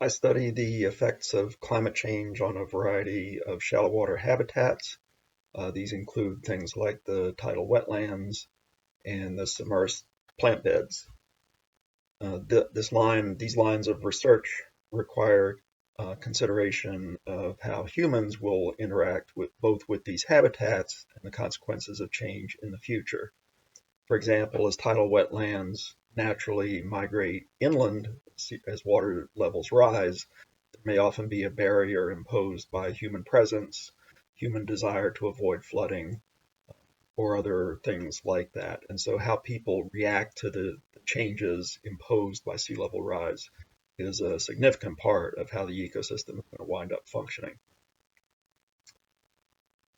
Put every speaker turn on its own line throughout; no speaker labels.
I study the effects of climate change on a variety of shallow water habitats. These include things like the tidal wetlands and the submerged plant beds. These lines of research require consideration of how humans will interact with both with these habitats and the consequences of change in the future. For example, as tidal wetlands naturally migrate inland as water levels rise, there may often be a barrier imposed by human presence, human desire to avoid flooding, or other things like that. And so, how people react to the changes imposed by sea level rise is a significant part of how the ecosystem is going to wind up functioning.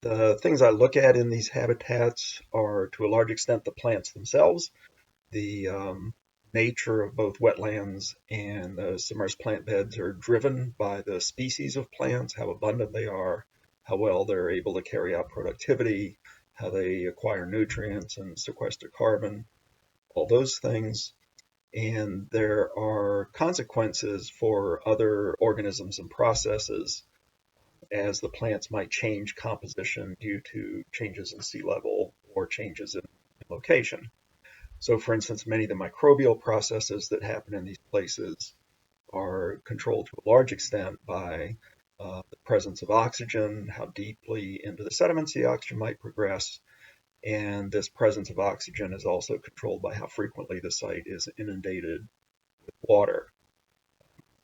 The things I look at in these habitats are, to a large extent, the plants themselves. The nature of both wetlands and the submerged plant beds are driven by the species of plants, how abundant they are, how well they're able to carry out productivity, how they acquire nutrients and sequester carbon, all those things. And there are consequences for other organisms and processes as the plants might change composition due to changes in sea level or changes in location. So, for instance, many of the microbial processes that happen in these places are controlled to a large extent by the presence of oxygen, how deeply into the sediments the oxygen might progress, and this presence of oxygen is also controlled by how frequently the site is inundated with water.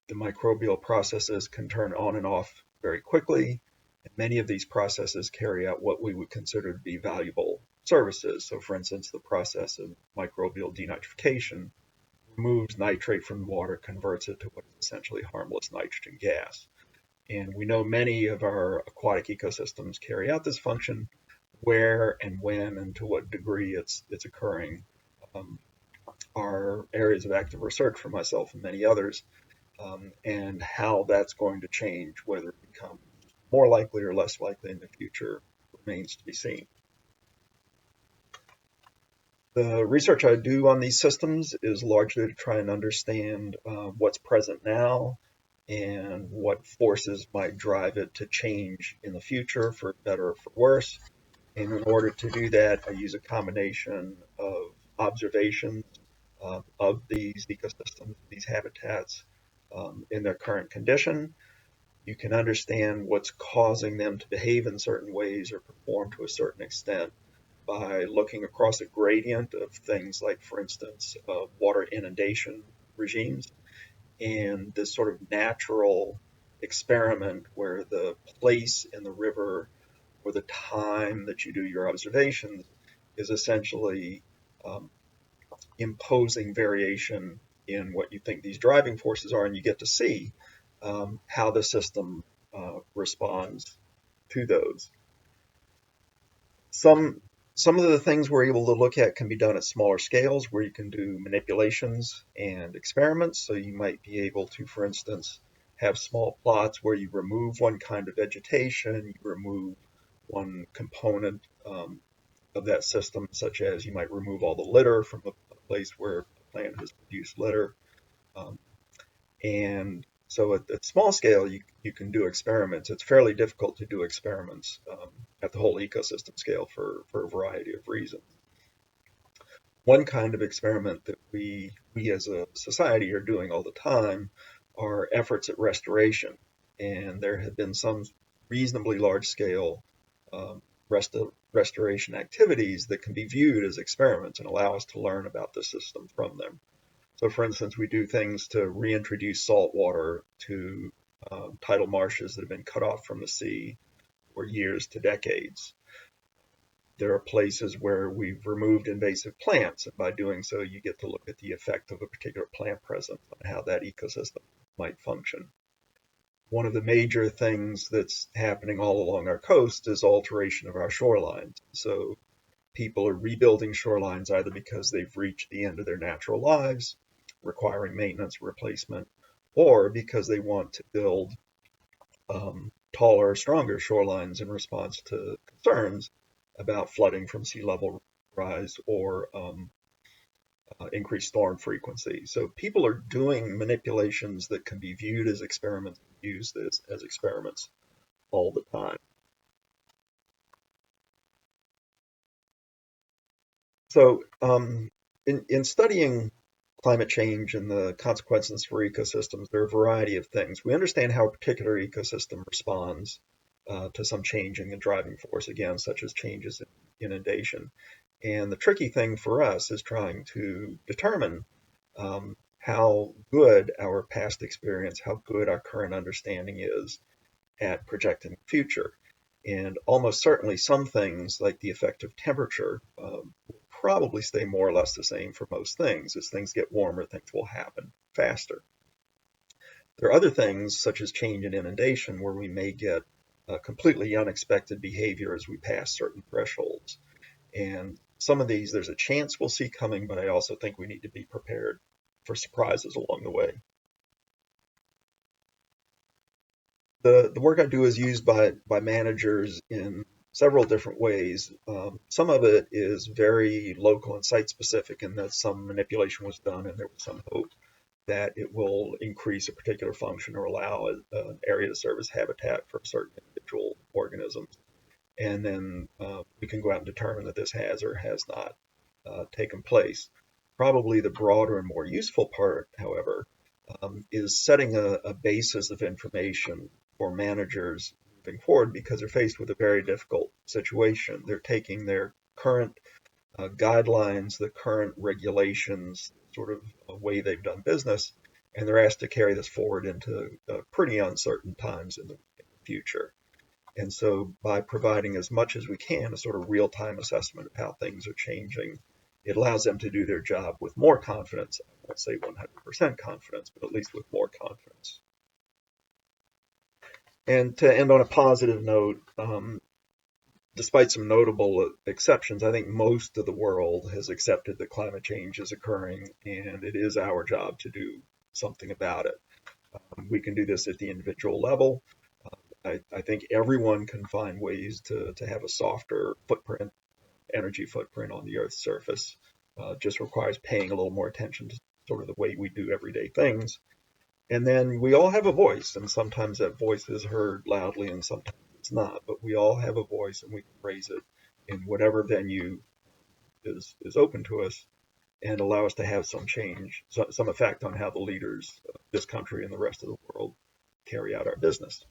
The microbial processes can turn on and off very quickly, and many of these processes carry out what we would consider to be valuable services. So, for instance, the process of microbial denitrification removes nitrate from the water, converts it to what is essentially harmless nitrogen gas. And we know many of our aquatic ecosystems carry out this function. Where and when and to what degree it's occurring are areas of active research for myself and many others, and how that's going to change, whether it becomes more likely or less likely in the future, remains to be seen. The research I do on these systems is largely to try and understand what's present now and what forces might drive it to change in the future, for better or for worse. And in order to do that, I use a combination of observations of these ecosystems, these habitats in their current condition. You can understand what's causing them to behave in certain ways or perform to a certain extent by looking across a gradient of things like, for instance, water inundation regimes, and this sort of natural experiment where the place in the river or the time that you do your observations is essentially imposing variation in what you think these driving forces are, and you get to see how the system responds to those. Some of the things we're able to look at can be done at smaller scales where you can do manipulations and experiments. So you might be able to, for instance, have small plots where you remove one kind of vegetation, you remove one component of that system, such as you might remove all the litter from a place where a plant has produced litter. And so at small scale, you can do experiments. It's fairly difficult to do experiments at the whole ecosystem scale for a variety of reasons. One kind of experiment that we as a society are doing all the time are efforts at restoration. And there have been some reasonably large scale restoration activities that can be viewed as experiments and allow us to learn about the system from them. So, for instance, we do things to reintroduce salt water to tidal marshes that have been cut off from the sea for years to decades. There are places where we've removed invasive plants, and by doing so, you get to look at the effect of a particular plant presence on how that ecosystem might function. One of the major things that's happening all along our coast is alteration of our shorelines. So people are rebuilding shorelines either because they've reached the end of their natural lives, requiring maintenance replacement, or because they want to build taller, stronger shorelines in response to concerns about flooding from sea level rise or increased storm frequency. So people are doing manipulations that can be viewed as experiments, used as experiments all the time. So in studying climate change and the consequences for ecosystems, there are a variety of things. We understand how a particular ecosystem responds to some change in the driving force, again, such as changes in inundation. And the tricky thing for us is trying to determine how good our past experience, how good our current understanding is at projecting the future. And almost certainly some things, like the effect of temperature, will probably stay more or less the same for most things. As things get warmer, things will happen faster. There are other things, such as change in inundation, where we may get completely unexpected behavior as we pass certain thresholds. And some of these, there's a chance we'll see coming, but I also think we need to be prepared for surprises along the way. The work I do is used by managers in several different ways. Some of it is very local and site specific, in that some manipulation was done and there was some hope that it will increase a particular function or allow an area to serve as habitat for certain individual organisms. And then we can go out and determine that this has or has not taken place. Probably the broader and more useful part, however, is setting a basis of information for managers moving forward, because they're faced with a very difficult situation. They're taking their current guidelines, the current regulations, sort of a way they've done business, and they're asked to carry this forward into pretty uncertain times in the future. And so by providing as much as we can, a sort of real-time assessment of how things are changing, it allows them to do their job with more confidence. I won't say 100% confidence, but at least with more confidence. And to end on a positive note, despite some notable exceptions, I think most of the world has accepted that climate change is occurring, and it is our job to do something about it. We can do this at the individual level. I think everyone can find ways to have a softer footprint, energy footprint on the Earth's surface. Just requires paying a little more attention to sort of the way we do everyday things. And then we all have a voice, and sometimes that voice is heard loudly and sometimes it's not. But we all have a voice, and we can raise it in whatever venue is open to us, and allow us to have some change, some effect on how the leaders of this country and the rest of the world carry out our business.